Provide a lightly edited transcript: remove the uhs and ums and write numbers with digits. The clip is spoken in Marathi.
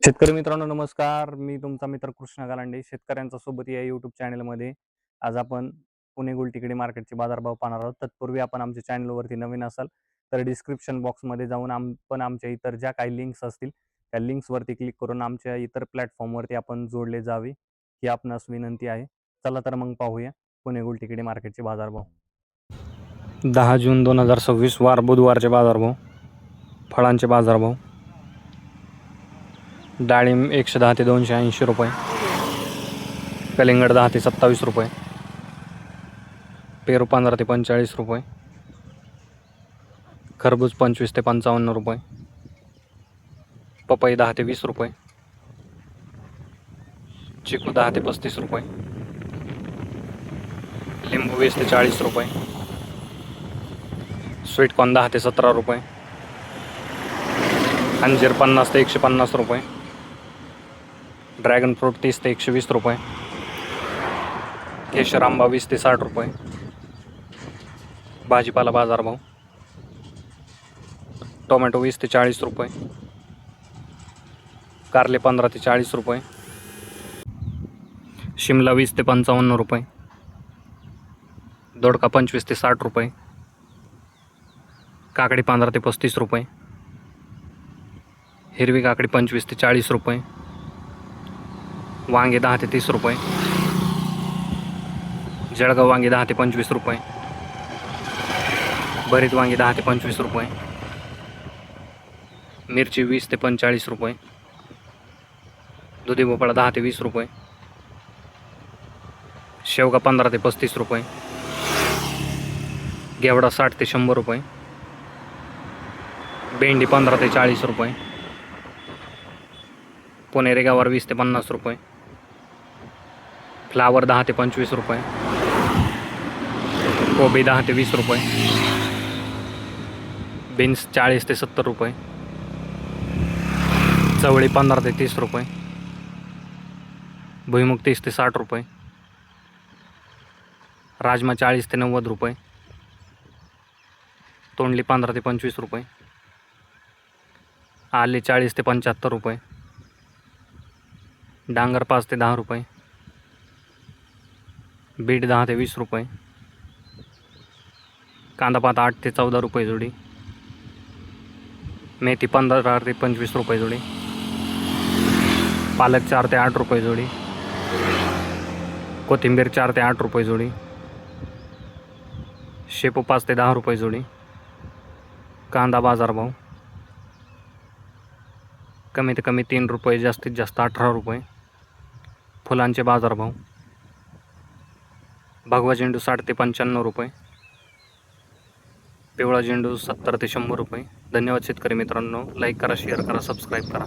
शेतकरी मित्रांनो नमस्कार. मी तुमचा मित्र कृष्णा गालांडे शेतकऱ्यांचा सोबत या यूट्यूब चॅनलमध्ये. आज आपण पुणे गुलटेकडी मार्केटचे बाजारभाव पाहणार आहोत. तत्पूर्वी आपण आमच्या चॅनलवरती नवीन असाल तर डिस्क्रिप्शन बॉक्समध्ये जाऊन आमच्या इतर ज्या काही लिंक्स असतील त्या लिंक्सवरती क्लिक करून आमच्या इतर प्लॅटफॉर्मवरती आपण जोडले जावे ही आपणास विनंती आहे. चला तर मग पाहूया पुणे गुलटेकडी मार्केटचे बाजारभाव. 10 जून 2026 वार बुधवारचे बाजारभाव. फळांचे बाजारभाव. डाळिंब 110 ते 280 रुपये, कलिंगड 10 ते 27 रुपये, पेरू 15 ते 45 रुपये, खरबूज 25 ते 55 रुपये, पपई 10 ते 20 रुपये, चिकू 10 ते 35 रुपये, लिंबू 20 ते 40 रुपये, स्वीटकॉर्न 10 ते 17 रुपये, अंजीर 50 ते 150 रुपये, ड्रॅगन फ्रूट 30 ते 120 रुपये, केशर आंबा 20 ते 60 रुपये. भाजीपाला बाजारभाव. टोमॅटो 20 ते 40 रुपये, कारले 15 ते 40 रुपये, शिमला 20 ते 55 रुपये, दोडका 25 ते 60 रुपये, काकडी 15 ते 35 रुपये, हिरवी काकडी 25 ते 40 रुपये, वांगे 10 ते 30 रुपये, जळगाव वांगे 10 ते 25 रुपये, भरीत वांगे 10 ते 25 रुपये, मिरची 20 ते 45 रुपये, दुधी भोपळा 10 ते 20 रुपये, शेवगा 15 ते 35 रुपये, घेवडा 60 ते 100 रुपये, भेंडी 15 ते 40 रुपये, पुणेरी गवार 20 ते 50 रुपये, फ्लावर 10 ते 25 रुपये, कोबी 10 ते 20 रुपये, बीन्स 40 ते 70 रुपये, चवळी 15 ते 30 रुपये, भुईमुग 30 ते 60 रुपये, राजमा 40 ते 90 रुपये, तोंडली 15 ते 25 रुपये, आले 40 ते 75 रुपये, डांगर 5 ते 10 रुपये, बीट 10 ते 20 रुपये, कांदापात 8 ते 14 रुपये जोडी, मेथी 15 ते 25 रुपये जोडी, पालक 4 ते 8 रुपये जोडी, कोथिंबीर 4 ते 8 रुपये जोडी, शेपू 5 ते 10 रुपये जोडी. कांदा बाजारभाव. कमीत कमी 3 रुपये, जास्तीत जास्त 18 रुपये. फुलांचे बाजारभाव. भगवा झेंडू 60 ते 95 रुपये, पिवळा झेंडू 70 ते 100 रुपये. धन्यवाद शेतकरी मित्रांनो. लाईक करा, शेअर करा, सबस्क्राईब करा.